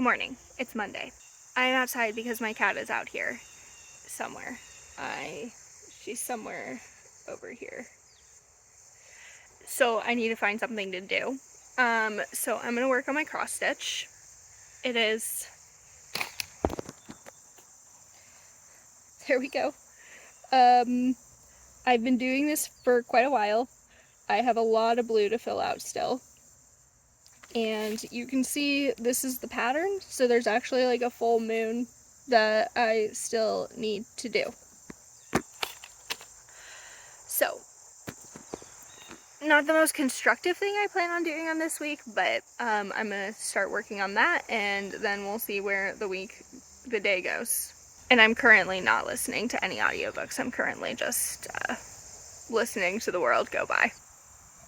Good morning. It's Monday. I'm outside because my cat is out here somewhere. She's somewhere over here. So I need to find something to do. So I'm gonna work on my cross stitch. It is, there we go. I've been doing this for quite a while. I have a lot of blue to fill out still. And you can see this is the pattern, so there's actually like a full moon that I still need to do. So, not the most constructive thing I plan on doing on this week, but I'm gonna start working on that, and then we'll see where the day goes. And I'm currently not listening to any audiobooks. I'm currently just listening to the world go by.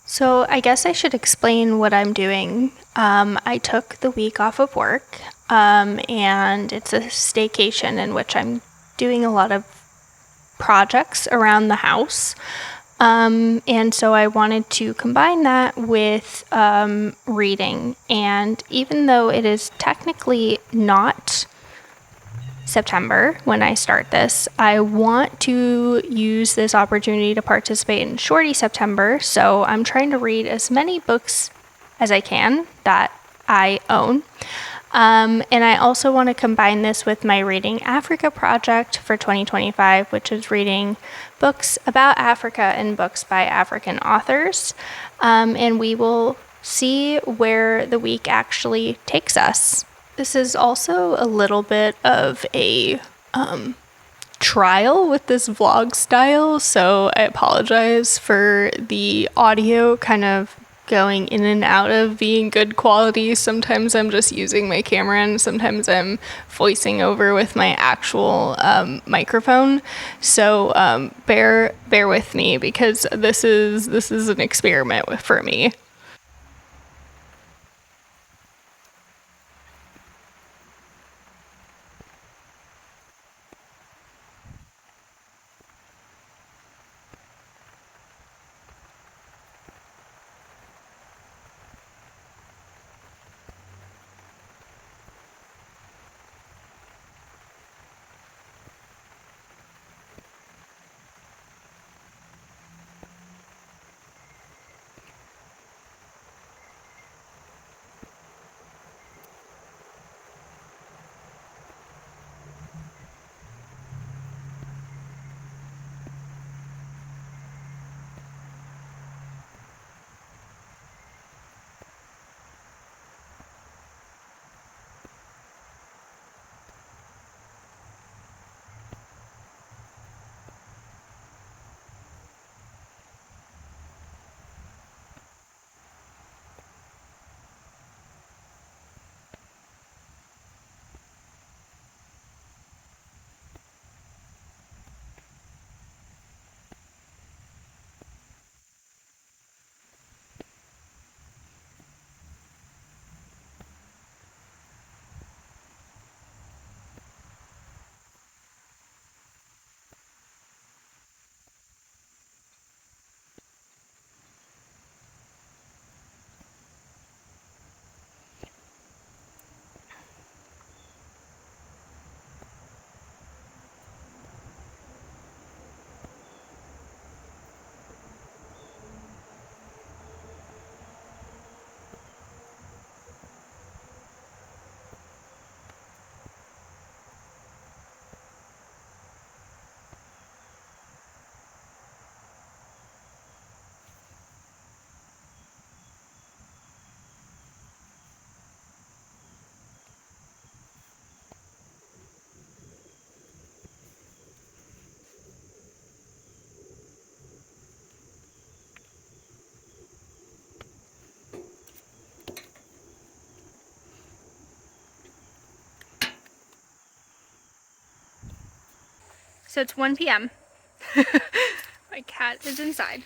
So I guess I should explain what I'm doing. I took the week off of work, and it's a staycation in which I'm doing a lot of projects around the house. And so I wanted to combine that with reading. And even though it is technically not September when I start this, I want to use this opportunity to participate in Shorty September. So I'm trying to read as many books as I can that I own. And I also want to combine this with my Reading Africa project for 2025, which is reading books about Africa and books by African authors. And we will see where the week actually takes us. This is also a little bit of a trial with this vlog style, so I apologize for the audio kind of going in and out of being good quality. Sometimes I'm just using my camera and sometimes I'm voicing over with my actual microphone. So bear with me because this is an experiment for me. So it's 1 p.m. My cat is inside.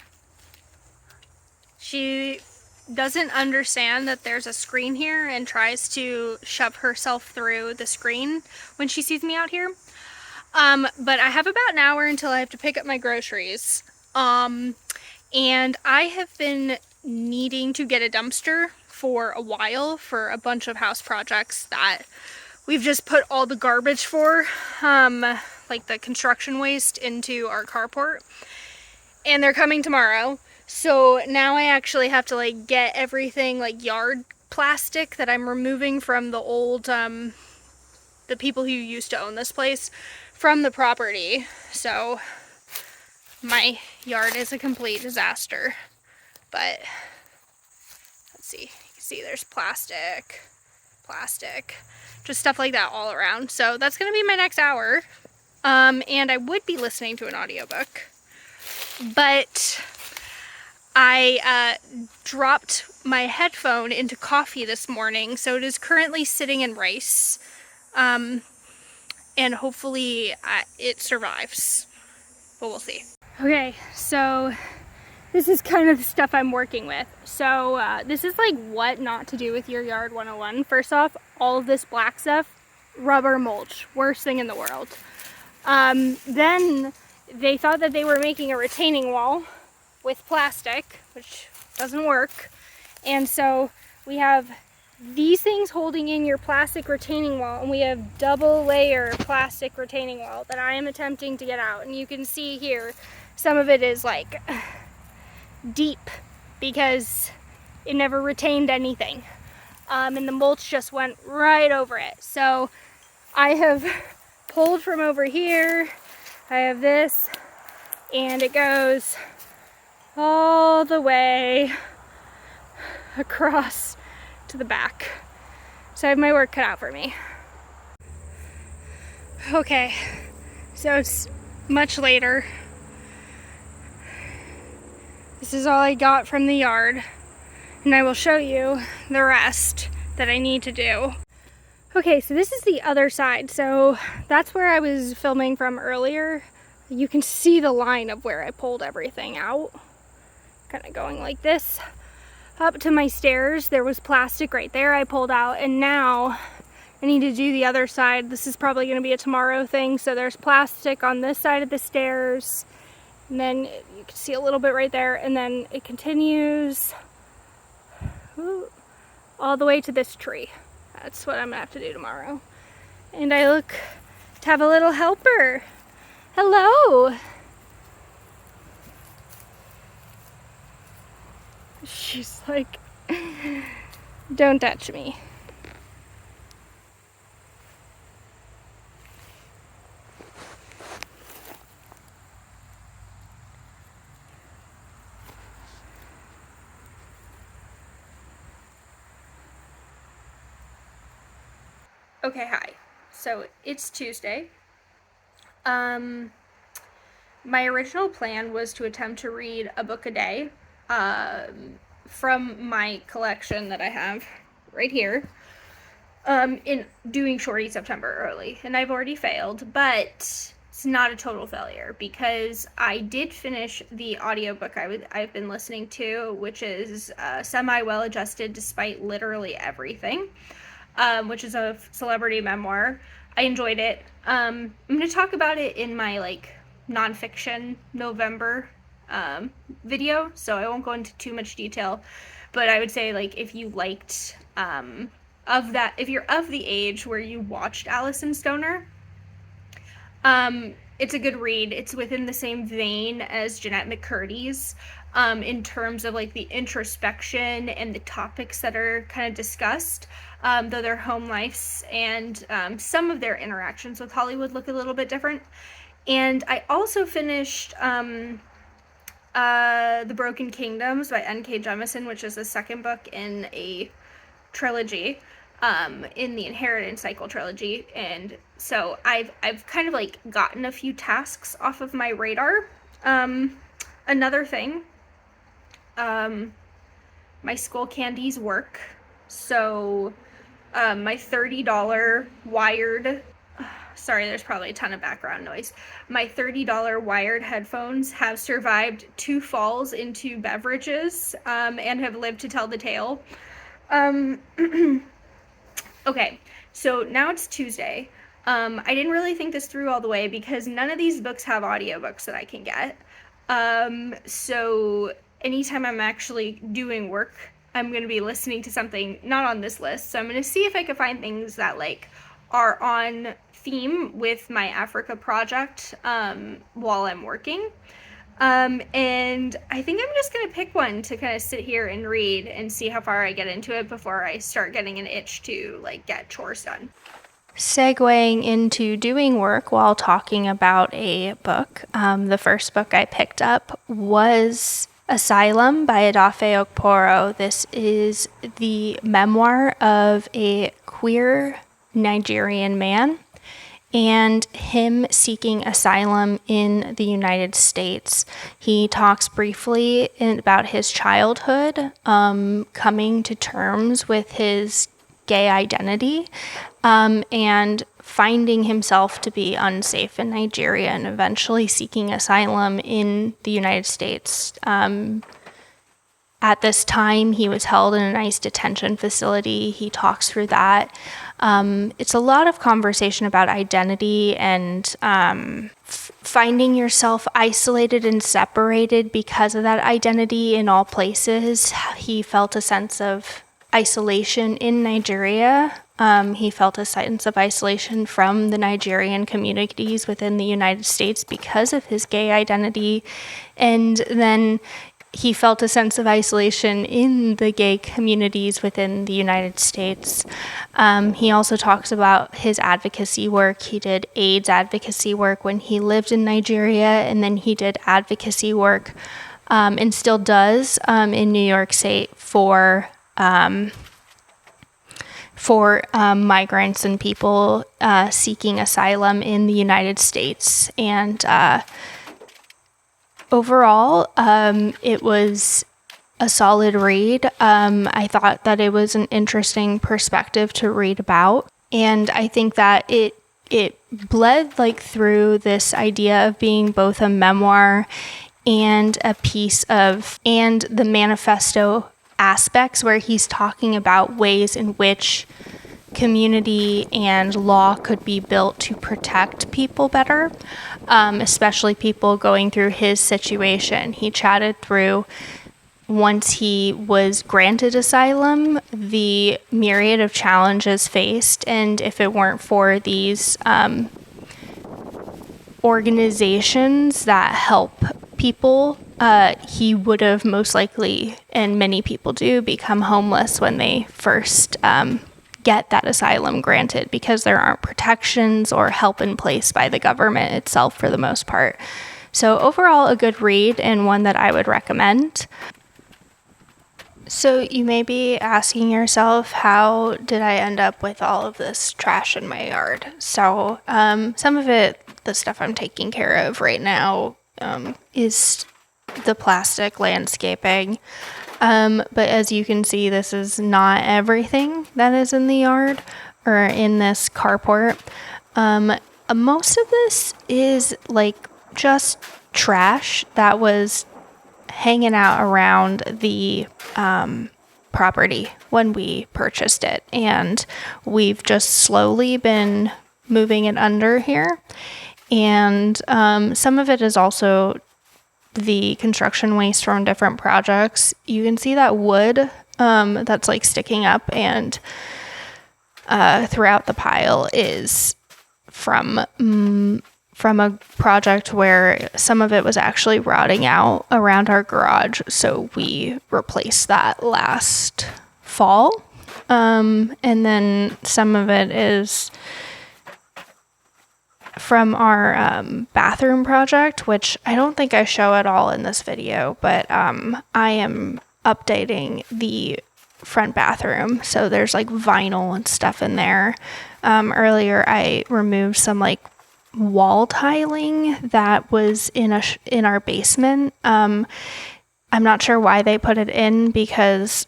She doesn't understand that there's a screen here and tries to shove herself through the screen when she sees me out here. But I have about an hour until I have to pick up my groceries. And I have been needing to get a dumpster for a while for a bunch of house projects that we've just put all the garbage for, like the construction waste, into our carport. And they're coming tomorrow. So now I actually have to like get everything like yard plastic that I'm removing from the old, the people who used to own this place, from the property. So my yard is a complete disaster. But let's see, you can see there's plastic, just stuff like that all around. So that's gonna be my next hour. And I would be listening to an audiobook, but I dropped my headphone into coffee this morning, so it is currently sitting in rice, and hopefully it survives, but we'll see. Okay, so this is kind of the stuff I'm working with. So this is like what not to do with your yard 101. First off, all of this black stuff, rubber mulch, worst thing in the world. Then they thought that they were making a retaining wall with plastic, which doesn't work. And so we have these things holding in your plastic retaining wall, and we have double layer plastic retaining wall that I am attempting to get out. And you can see here, some of it is like deep because it never retained anything. And the mulch just went right over it. So I have pulled from over here. I have this, and it goes all the way across to the back. So I have my work cut out for me. Okay, so it's much later. This is all I got from the yard, and I will show you the rest that I need to do. Okay, so this is the other side. So that's where I was filming from earlier. You can see the line of where I pulled everything out. Kind of going like this. Up to my stairs, there was plastic right there I pulled out, and now I need to do the other side. This is probably going to be a tomorrow thing. So there's plastic on this side of the stairs, and then you can see a little bit right there, and then it continues all the way to this tree. That's what I'm gonna have to do tomorrow. And I look to have a little helper. Hello! She's like, don't touch me. Okay, hi. So it's Tuesday. My original plan was to attempt to read a book a day from my collection that I have right here, in doing Shorty September early, and I've already failed, but it's not a total failure because I did finish the audiobook I've been listening to, which is semi-well-adjusted despite literally everything. Which is a celebrity memoir. I enjoyed it. I'm going to talk about it in my like nonfiction November video, so I won't go into too much detail, but I would say like if you liked if you're of the age where you watched Alyson Stoner, it's a good read. It's within the same vein as Jeanette McCurdy's, in terms of like the introspection and the topics that are kind of discussed, though their home lives and some of their interactions with Hollywood look a little bit different. And I also finished The Broken Kingdoms by N.K. Jemisin, which is the second book in a trilogy, in the Inheritance Cycle trilogy. And so I've kind of like gotten a few tasks off of my radar. Another thing, my school candies work. So my $30 wired, sorry, there's probably a ton of background noise. My $30 wired headphones have survived 2 falls into beverages, and have lived to tell the tale. Okay, so now it's Tuesday. I didn't really think this through all the way because none of these books have audiobooks that I can get. So anytime I'm actually doing work I'm going to be listening to something not on this list. So I'm going to see if I can find things that like are on theme with my Africa project while I'm working. And I think I'm just going to pick one to kind of sit here and read and see how far I get into it before I start getting an itch to like get chores done. Segueing into doing work while talking about a book, the first book I picked up was Asylum by Edafe Okporo. This is the memoir of a queer Nigerian man and him seeking asylum in the United States. He talks briefly about his childhood, coming to terms with his gay identity, and finding himself to be unsafe in Nigeria and eventually seeking asylum in the United States. At this time, he was held in an ICE detention facility. He talks through that. It's a lot of conversation about identity and finding yourself isolated and separated because of that identity in all places. He felt a sense of isolation in Nigeria. He felt a sense of isolation from the Nigerian communities within the United States because of his gay identity. And then he felt a sense of isolation in the gay communities within the United States. He also talks about his advocacy work. He did AIDS advocacy work when he lived in Nigeria, and then he did advocacy work and still does in New York State for migrants and people seeking asylum in the United States. And overall, it was a solid read. I thought that it was an interesting perspective to read about. And I think that it bled like through this idea of being both a memoir and a piece of, and the manifesto aspects where he's talking about ways in which community and law could be built to protect people better, especially people going through his situation. He chatted through, once he was granted asylum, the myriad of challenges faced, and if it weren't for these organizations that help people, he would have most likely, and many people do, become homeless when they first get that asylum granted, because there aren't protections or help in place by the government itself for the most part. So overall, a good read and one that I would recommend. So you may be asking yourself, how did I end up with all of this trash in my yard? So some of it, the stuff I'm taking care of right now, is the plastic landscaping. But as you can see, this is not everything that is in the yard or in this carport. Most of this is like just trash that was hanging out around the property when we purchased it, and we've just slowly been moving it under here. And some of it is also the construction waste from different projects. You can see that wood that's like sticking up, and throughout the pile is from a project where some of it was actually rotting out around our garage, so we replaced that last fall. And then some of it is from our bathroom project, which I don't think I show at all in this video, but I am updating the front bathroom, so there's like vinyl and stuff in there. Earlier I removed some like wall tiling that was in our basement. I'm not sure why they put it in, because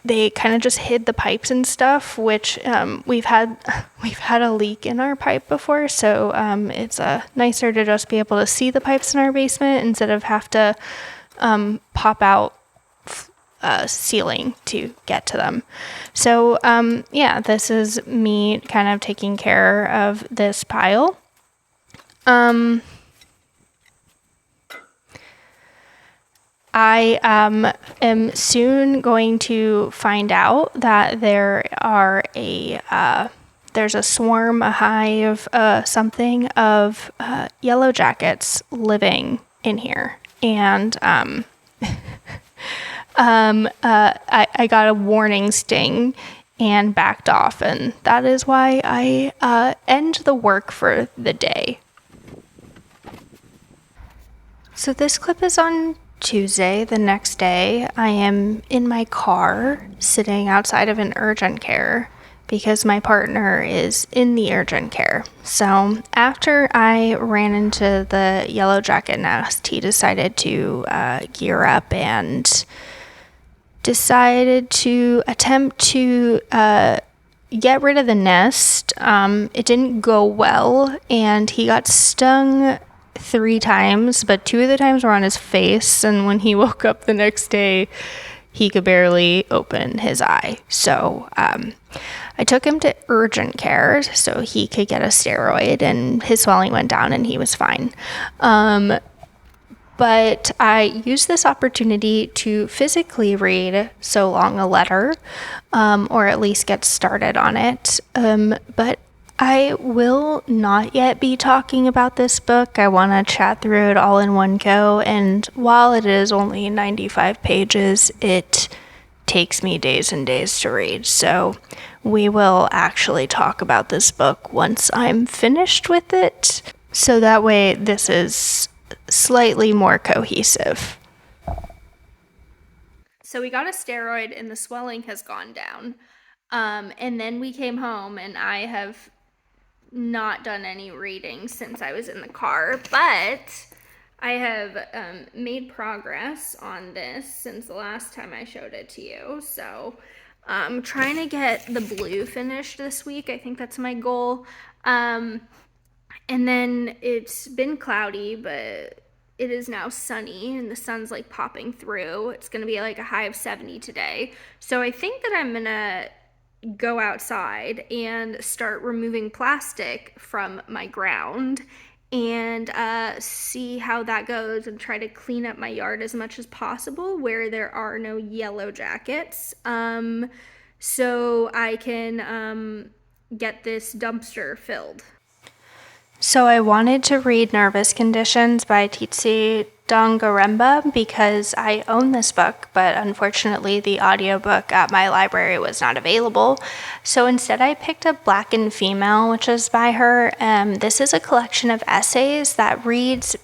they kind of just hid the pipes and stuff, which we've had a leak in our pipe before, so it's nicer to just be able to see the pipes in our basement instead of have to pop out ceiling to get to them. So yeah, this is me kind of taking care of this pile. I am soon going to find out that there's a swarm, a hive, something of yellow jackets living in here. And I got a warning sting and backed off, and that is why I end the work for the day. So this clip is on Tuesday. The next day, I am in my car sitting outside of an urgent care because my partner is in the urgent care. So after I ran into the yellow jacket nest, he decided to gear up and decided to attempt to get rid of the nest. It didn't go well, and he got stung 3 times, but 2 of the times were on his face, and when he woke up the next day, he could barely open his eye. So I took him to urgent care so he could get a steroid, and his swelling went down and he was fine. But I used this opportunity to physically read So Long a Letter, or at least get started on it. But I will not yet be talking about this book. I want to chat through it all in one go, and while it is only 95 pages, it takes me days and days to read. So we will actually talk about this book once I'm finished with it, so that way this is slightly more cohesive. So we got a steroid and the swelling has gone down. And then we came home, and I have not done any reading since I was in the car, but I have made progress on this since the last time I showed it to you. So I'm trying to get the blue finished this week. I think that's my goal. And then it's been cloudy, but it is now sunny and the sun's like popping through. It's going to be like a high of 70 today. So I think that I'm going to go outside and start removing plastic from my ground and see how that goes, and try to clean up my yard as much as possible where there are no yellow jackets, so I can get this dumpster filled. So I wanted to read Nervous Conditions by Tsitsi Dangarembga because I own this book, but unfortunately the audiobook at my library was not available. So instead I picked up Black and Female, which is by her. This is a collection of essays that reads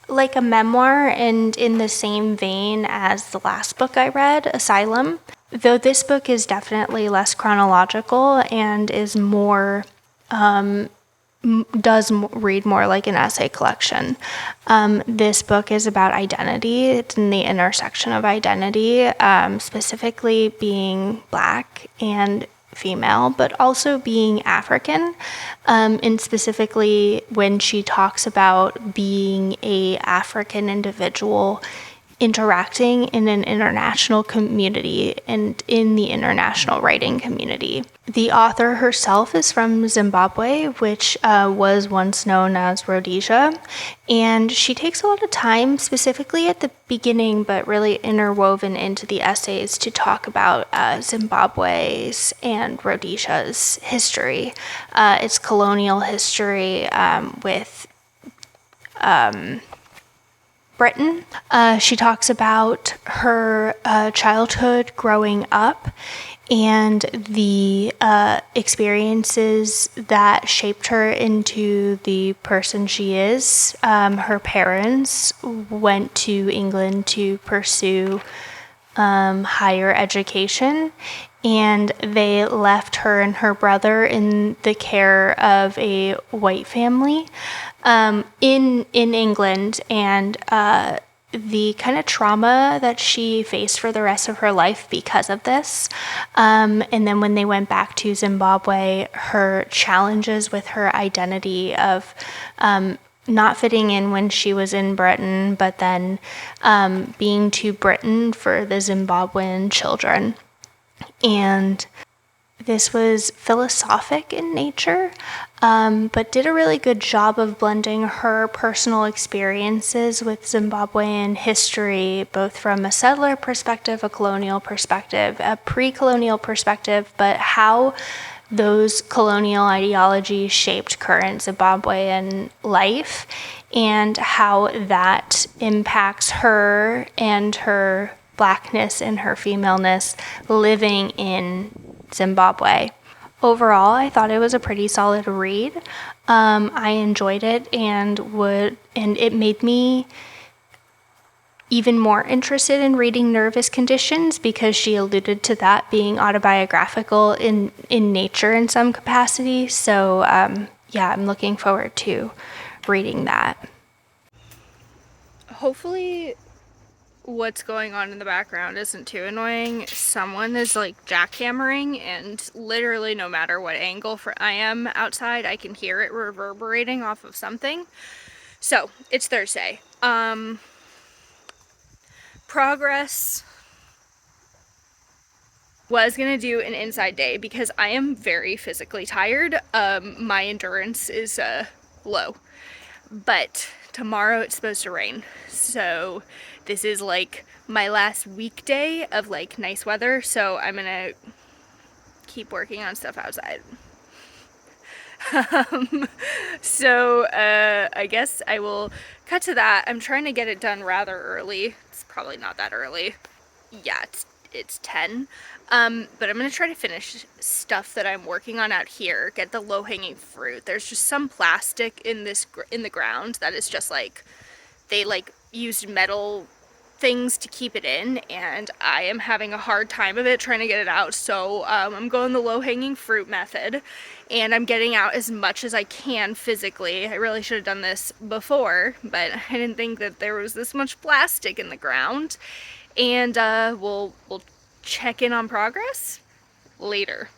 like a memoir and in the same vein as the last book I read, Asylum. Though this book is definitely less chronological and is more does read more like an essay collection. This book is about identity. It's in the intersection of identity, specifically being Black and female, but also being African, and specifically when she talks about being a African individual interacting in an international community and in the international writing community. The author herself is from Zimbabwe, which was once known as Rhodesia, and she takes a lot of time, specifically at the beginning, but really interwoven into the essays, to talk about Zimbabwe's and Rhodesia's history, its colonial history with Britain. She talks about her childhood growing up and the experiences that shaped her into the person she is. Her parents went to England to pursue higher education, and they left her and her brother in the care of a white family in England, and the kind of trauma that she faced for the rest of her life because of this. And then when they went back to Zimbabwe, her challenges with her identity of not fitting in when she was in Britain, but then being too Britain for the Zimbabwean children. And This was philosophic in nature, but did a really good job of blending her personal experiences with Zimbabwean history, both from a settler perspective, a colonial perspective, a pre-colonial perspective, but how those colonial ideologies shaped current Zimbabwean life and how that impacts her and her Blackness and her femaleness living in Zimbabwe. Overall, I thought it was a pretty solid read. I enjoyed it and it made me even more interested in reading Nervous Conditions because she alluded to that being autobiographical in nature in some capacity. So yeah, I'm looking forward to reading that. Hopefully what's going on in the background isn't too annoying. Someone is like jackhammering, and literally no matter what angle I am outside, I can hear it reverberating off of something. So it's Thursday. Progress was gonna do an inside day because I am very physically tired. My endurance is low, but tomorrow it's supposed to rain, so this is like my last weekday of like nice weather, so I'm gonna keep working on stuff outside. So I guess I will cut to that. I'm trying to get it done rather early. It's probably not that early. Yeah, it's 10. But I'm gonna try to finish stuff that I'm working on out here, get the low-hanging fruit. There's just some plastic in the ground that is just like, they like used metal things to keep it in, and I am having a hard time of it trying to get it out. So I'm going the low-hanging fruit method, and I'm getting out as much as I can physically. I really should have done this before, but I didn't think that there was this much plastic in the ground. And we'll check in on progress later.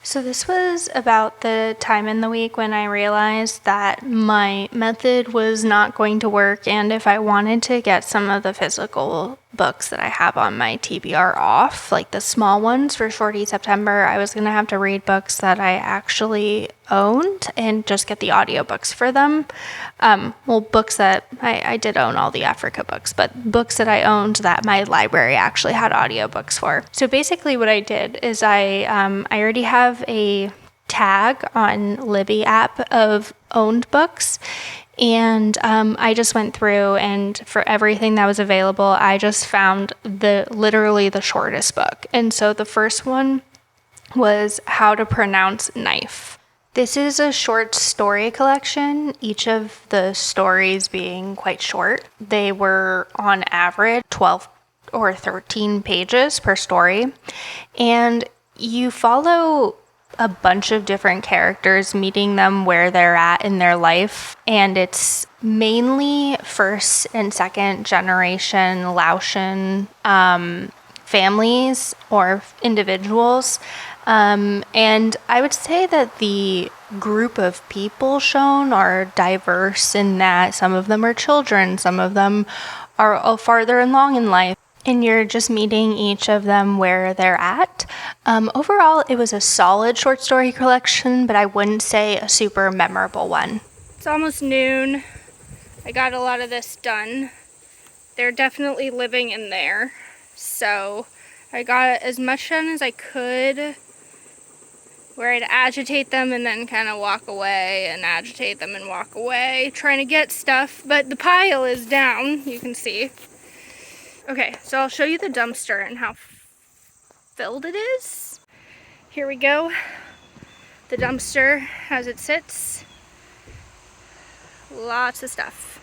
So this was about the time in the week when I realized that my method was not going to work, and if I wanted to get some of the physical books that I have on my TBR off, like the small ones for Shorty September, I was going to have to read books that I actually owned and just get the audiobooks for them. Well, books that I did own all the Africa books, but books that I owned that my library actually had audiobooks for. So basically what I did is I already have a tag on Libby app of owned books, and I just went through, and for everything that was available, I just found literally the shortest book. And so the first one was How to Pronounce Knife. This is a short story collection, each of the stories being quite short. They were on average 12 or 13 pages per story, and you follow a bunch of different characters, meeting them where they're at in their life, and it's mainly first and second generation Laotian families or individuals. And I would say that the group of people shown are diverse in that some of them are children, some of them are farther along in life, and you're just meeting each of them where they're at. Overall, it was a solid short story collection, but I wouldn't say a super memorable one. It's almost noon. I got a lot of this done. They're definitely living in there, so I got as much done as I could, where I'd agitate them and then kind of walk away and agitate them and walk away, trying to get stuff, but the pile is down, you can see. Okay, so I'll show you the dumpster and how filled it is. Here we go. The dumpster as it sits. Lots of stuff.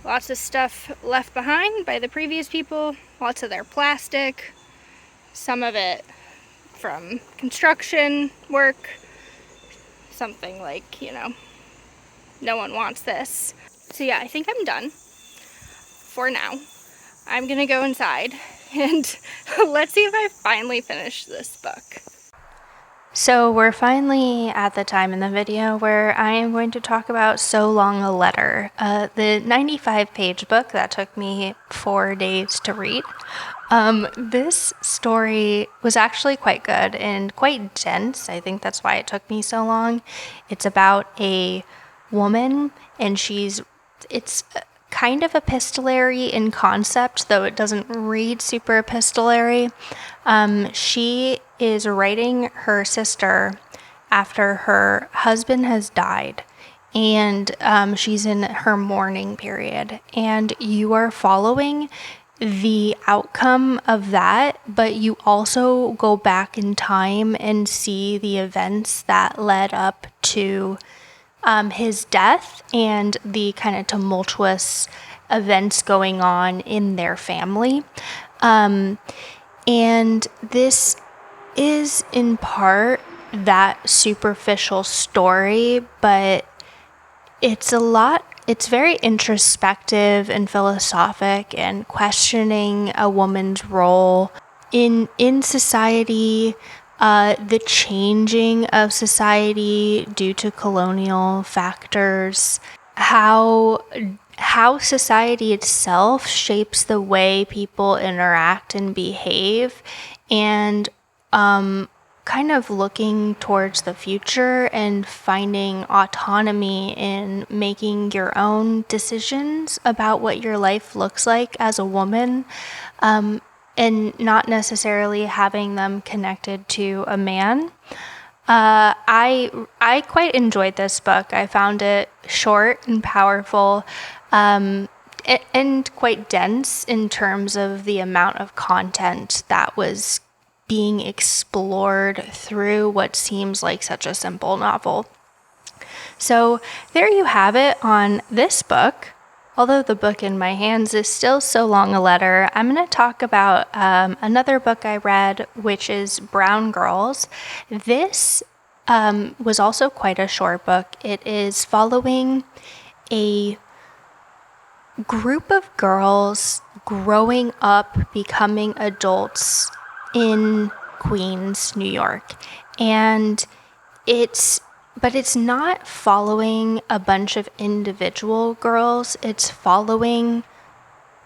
Lots of stuff left behind by the previous people. Lots of their plastic. Some of it from construction work, something like, no one wants this. So yeah, I think I'm done for now. I'm gonna go inside and let's see if I finally finish this book. So we're finally at the time in the video where I am going to talk about So Long a Letter, the 95-page book that took me 4 days to read. This story was actually quite good and quite dense. I think that's why it took me so long. It's about a woman, and it's kind of epistolary in concept, though it doesn't read super epistolary. She is writing her sister after her husband has died, and she's in her mourning period, and you are following the outcome of that, but you also go back in time and see the events that led up to his death and the kind of tumultuous events going on in their family. And this is in part that superficial story, but it's very introspective and philosophic and questioning a woman's role in society, the changing of society due to colonial factors, how society itself shapes the way people interact and behave, and kind of looking towards the future and finding autonomy in making your own decisions about what your life looks like as a woman, and not necessarily having them connected to a man. I quite enjoyed this book. I found it short and powerful, and quite dense in terms of the amount of content that was being explored through what seems like such a simple novel. So there you have it on this book. Although the book in my hands is still So Long a Letter, I'm going to talk about another book I read, which is Brown Girls. This was also quite a short book. It is following a group of girls growing up, becoming adults in Queens, New York. And it's not following a bunch of individual girls. It's following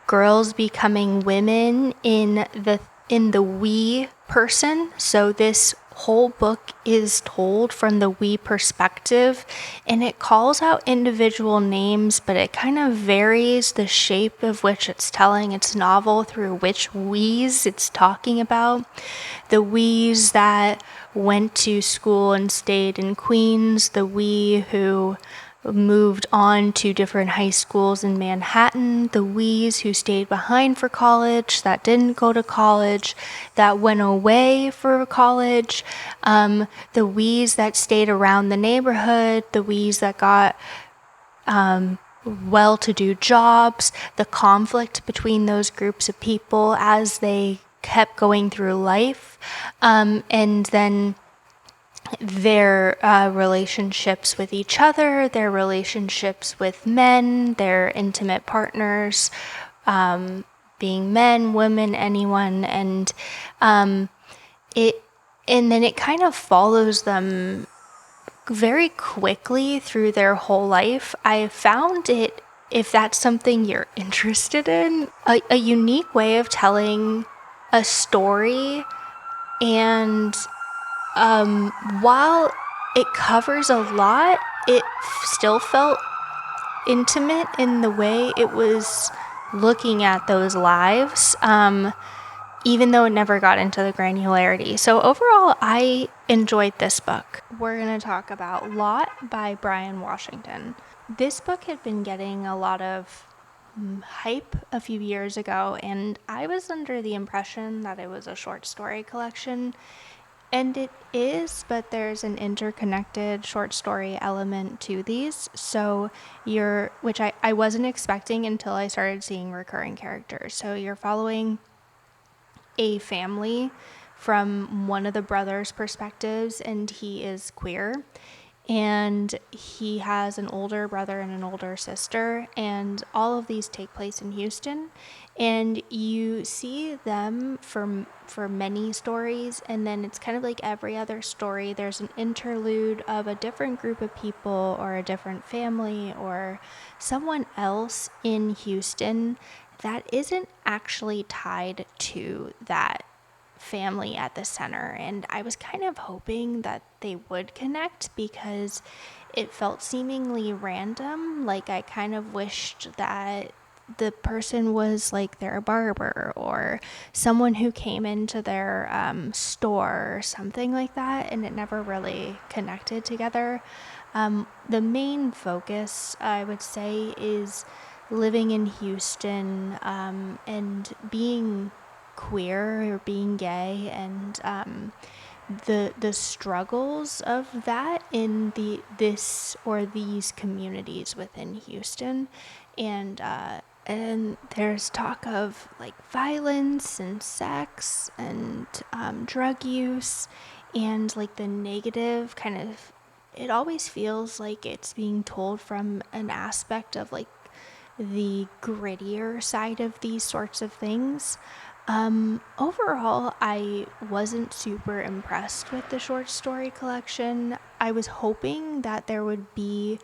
girls becoming women in the we person. So this whole book is told from the we perspective, and it calls out individual names, but it kind of varies the shape of which it's telling its novel through which we's it's talking about. The we's that went to school and stayed in Queens, the we who moved on to different high schools in Manhattan, the we's who stayed behind for college, that didn't go to college, that went away for college, the we's that stayed around the neighborhood, the we's that got well-to-do jobs, the conflict between those groups of people as they kept going through life, and then their relationships with each other, their relationships with men, their intimate partners, being men, women, anyone, and then it kind of follows them very quickly through their whole life. I found it, if that's something you're interested in, a unique way of telling a story. And while it covers a lot, it still felt intimate in the way it was looking at those lives, even though it never got into the granularity. So overall, I enjoyed this book. We're going to talk about Lot by Bryan Washington. This book had been getting a lot of hype a few years ago, and I was under the impression that it was a short story collection. And it is, but there's an interconnected short story element to these. So which I wasn't expecting until I started seeing recurring characters. So you're following a family from one of the brothers' perspectives, and he is queer. and he has an older brother and an older sister, and all of these take place in Houston, and you see them for many stories, and then it's kind of like every other story there's an interlude of a different group of people or a different family or someone else in Houston that isn't actually tied to that family at the center. And I was kind of hoping that they would connect because it felt seemingly random. Like, I kind of wished that the person was like their barber or someone who came into their store or something like that, and it never really connected together. The main focus, I would say, is living in Houston and being queer or being gay, and the struggles of that in these communities within Houston, and there's talk of like violence and sex and drug use, and like the negative kind of, it always feels like it's being told from an aspect of like the grittier side of these sorts of things. Overall, I wasn't super impressed with the short story collection. I was hoping that there would be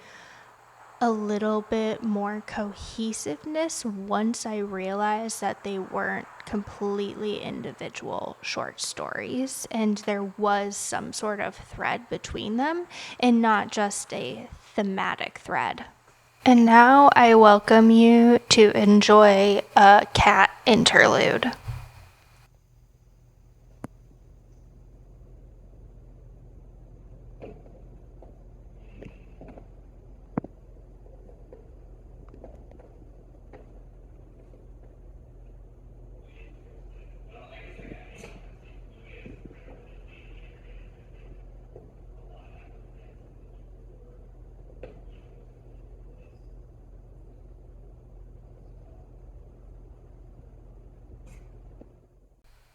a little bit more cohesiveness once I realized that they weren't completely individual short stories and there was some sort of thread between them and not just a thematic thread. And now I welcome you to enjoy a cat interlude.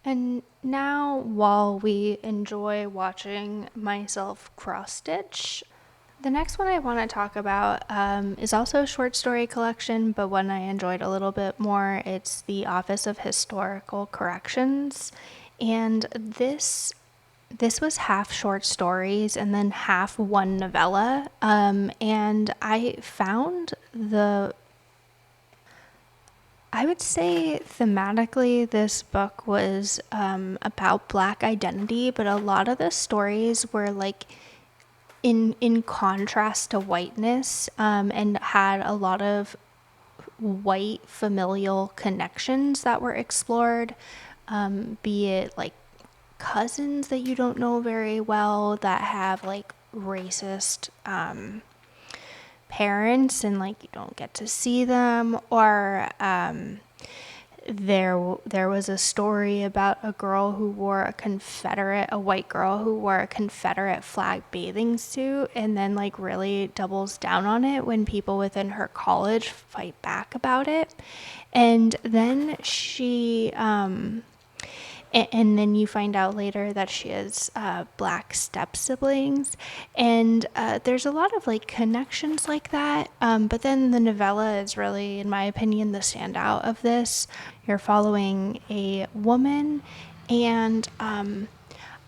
And now, while we enjoy watching myself cross stitch, the next one I want to talk about is also a short story collection, but one I enjoyed a little bit more. It's the Office of Historical Corrections, and this was half short stories and then half one novella. And I would say thematically, this book was about Black identity, but a lot of the stories were like in contrast to whiteness, and had a lot of white familial connections that were explored, be it like cousins that you don't know very well that have like racist parents and like you don't get to see them, or there was a story about a girl who wore a white girl who wore a Confederate flag bathing suit and then like really doubles down on it when people within her college fight back about it. And then and then you find out later that she has Black step siblings, and there's a lot of like connections like that. But then the novella is really, in my opinion, the standout of this. You're following a woman, and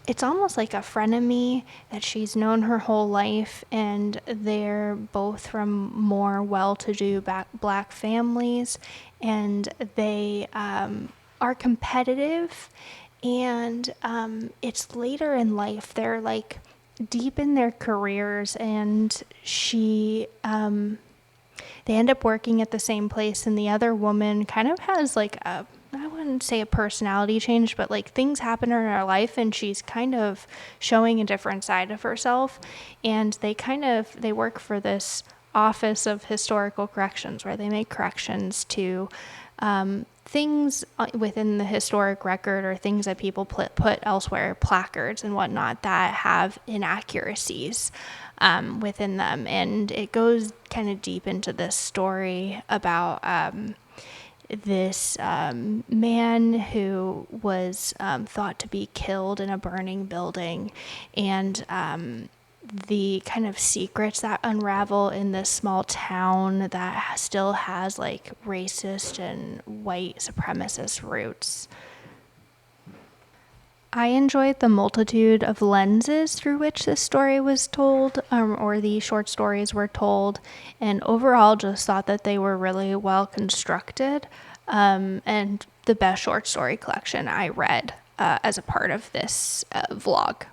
it's almost like a frenemy that she's known her whole life, and they're both from more well-to-do Black families, and they are competitive, and it's later in life. They're like deep in their careers, and they end up working at the same place, and the other woman kind of has like I wouldn't say a personality change, but like things happen in her life and she's kind of showing a different side of herself. And they work for this Office of Historical Corrections where they make corrections to things within the historic record or things that people put elsewhere, placards and whatnot that have inaccuracies within them. And it goes kind of deep into this story about this man who was thought to be killed in a burning building, and the kind of secrets that unravel in this small town that still has like racist and white supremacist roots. I enjoyed the multitude of lenses through which this story was told, or the short stories were told, and overall just thought that they were really well constructed, and the best short story collection I read as a part of this vlog.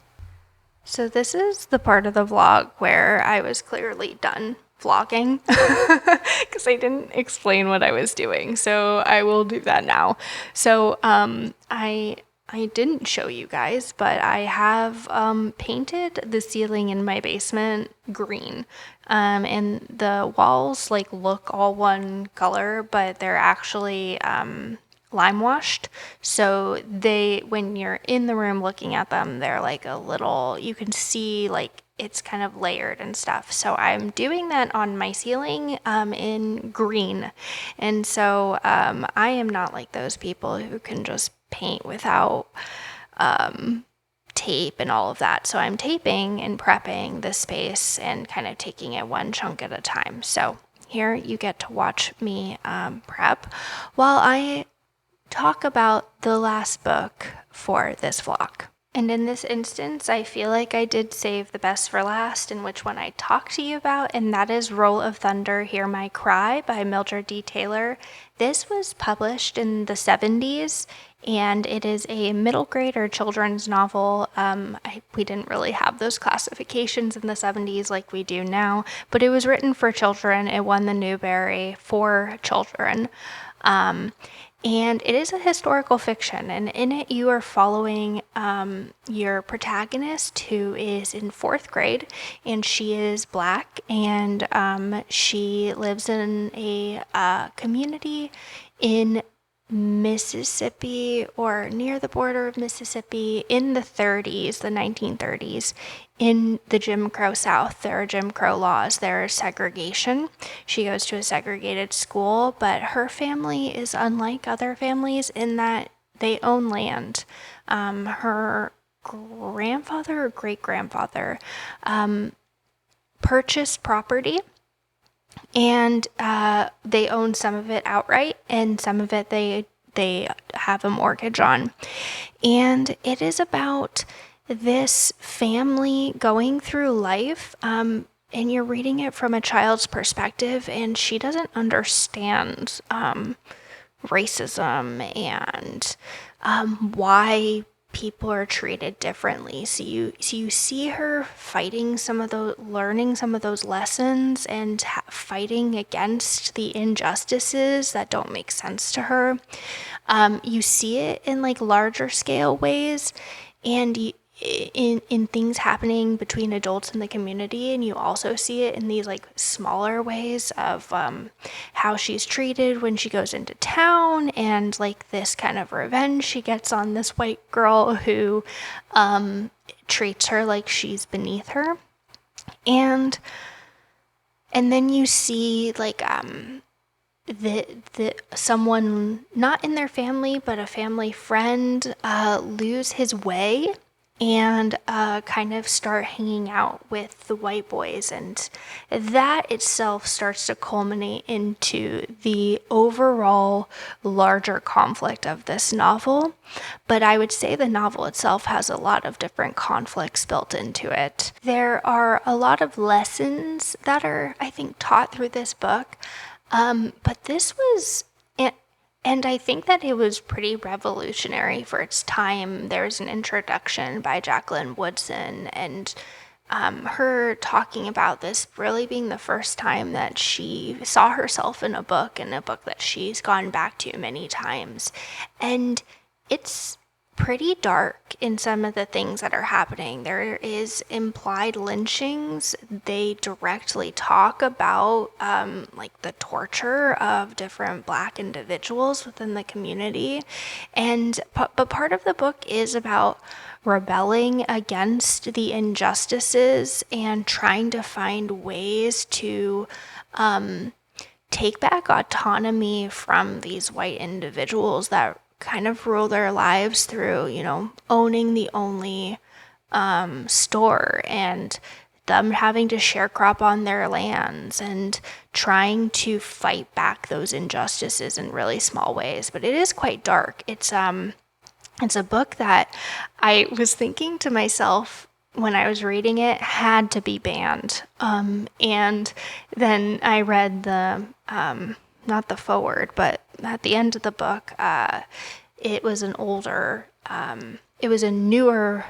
So this is the part of the vlog where I was clearly done vlogging because I didn't explain what I was doing, so I will do that now. So I didn't show you guys, but I have painted the ceiling in my basement green, and the walls like look all one color, but they're actually lime washed. So when you're in the room looking at them, they're like a little, you can see like it's kind of layered and stuff. So I'm doing that on my ceiling in green. And so I am not like those people who can just paint without tape and all of that. So I'm taping and prepping the space and kind of taking it one chunk at a time. So here you get to watch me prep while I talk about the last book for this vlog. And in this instance, I feel like I did save the best for last, in which one I talk to you about, and that is Roll of Thunder, Hear My Cry by Mildred D. Taylor. This was published in the 70s, and it is a middle grade or children's novel. We didn't really have those classifications in the 70s like we do now, but it was written for children. It won the Newbery for children. And it is a historical fiction, and in it you are following your protagonist, who is in 4th grade, and she is Black, and she lives in a community in Mississippi, or near the border of Mississippi, in the 30s, the 1930s, in the Jim Crow South. There are Jim Crow laws, there is segregation. She goes to a segregated school, but her family is unlike other families in that they own land. Her grandfather or great-grandfather purchased property, and they own some of it outright, and some of it they have a mortgage on. And it is about this family going through life, and you're reading it from a child's perspective, and she doesn't understand racism and why people are treated differently. So you see her fighting learning some of those lessons, and fighting against the injustices that don't make sense to her. You see it in like larger scale ways, and in things happening between adults in the community, and you also see it in these like smaller ways of how she's treated when she goes into town, and like this kind of revenge she gets on this white girl who treats her like she's beneath her. And then you see like the someone not in their family but a family friend lose his way and kind of start hanging out with the white boys, and that itself starts to culminate into the overall larger conflict of this novel. But I would say the novel itself has a lot of different conflicts built into it. There are a lot of lessons that are, I think, taught through this book, but this was... And I think that it was pretty revolutionary for its time. There's an introduction by Jacqueline Woodson, and her talking about this really being the first time that she saw herself in a book, and a book that she's gone back to many times. And it's pretty dark in some of the things that are happening. There is implied lynchings. They directly talk about like the torture of different Black individuals within the community. And but part of the book is about rebelling against the injustices and trying to find ways to take back autonomy from these white individuals that kind of rule their lives through, owning the only store, and them having to sharecrop on their lands and trying to fight back those injustices in really small ways. But it is quite dark. It's a book that I was thinking to myself when I was reading it had to be banned. And then I read the, not the foreword, but at the end of the book, it was it was a newer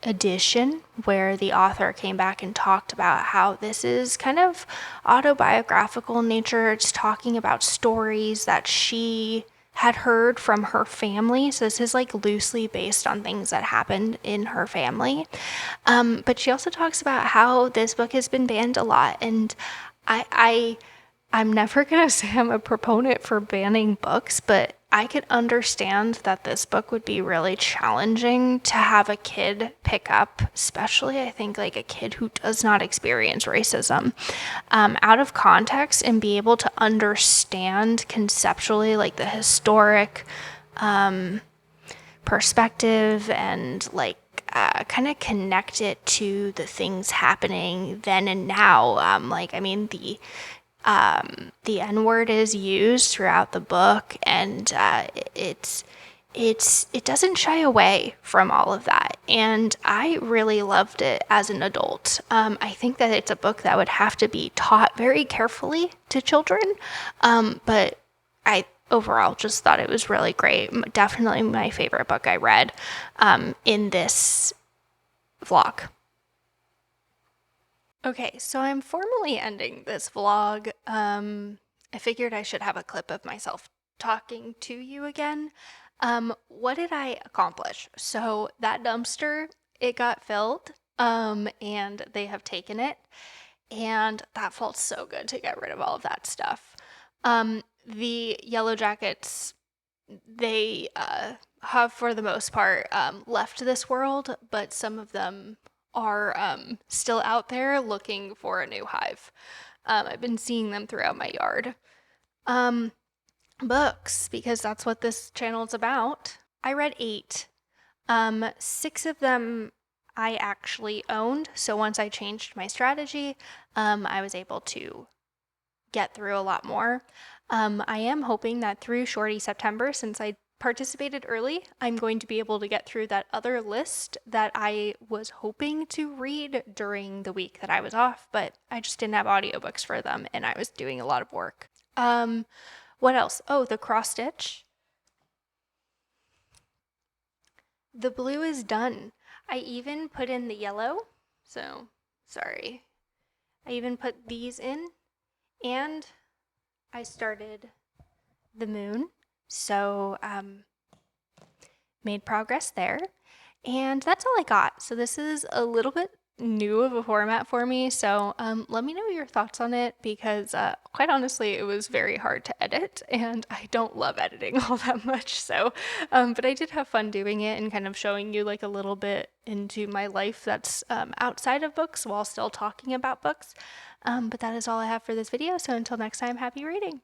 edition where the author came back and talked about how this is kind of autobiographical in nature. It's talking about stories that she had heard from her family. So this is like loosely based on things that happened in her family. But she also talks about how this book has been banned a lot. And I'm never going to say I'm a proponent for banning books, but I could understand that this book would be really challenging to have a kid pick up, especially I think like a kid who does not experience racism, out of context and be able to understand conceptually like the historic perspective and like kind of connect it to the things happening then and now. The N-word is used throughout the book, and it doesn't shy away from all of that. And I really loved it as an adult. I think that it's a book that would have to be taught very carefully to children, but I overall just thought it was really great. Definitely my favorite book I read in this vlog. Okay, so I'm formally ending this vlog. I figured I should have a clip of myself talking to you again. What did I accomplish? So that dumpster, it got filled, and they have taken it, and that felt so good to get rid of all of that stuff. The Yellow Jackets, they have for the most part left this world, but some of them are still out there looking for a new hive. I've been seeing them throughout my yard. Books, because that's what this channel is about. I read 8. 6 of them I actually owned, so once I changed my strategy, I was able to get through a lot more. I am hoping that through Shorty September, since I participated early, I'm going to be able to get through that other list that I was hoping to read during the week that I was off, but I just didn't have audiobooks for them and I was doing a lot of work. What else? Oh, the cross stitch. The blue is done. I even put in the yellow, so sorry. I even put these in, and I started the moon. So made progress there, and that's all I got. So this is a little bit new of a format for me, so let me know your thoughts on it, because quite honestly it was very hard to edit and I don't love editing all that much. So but I did have fun doing it and kind of showing you like a little bit into my life that's outside of books while still talking about books. But that is all I have for this video, so until next time, happy reading.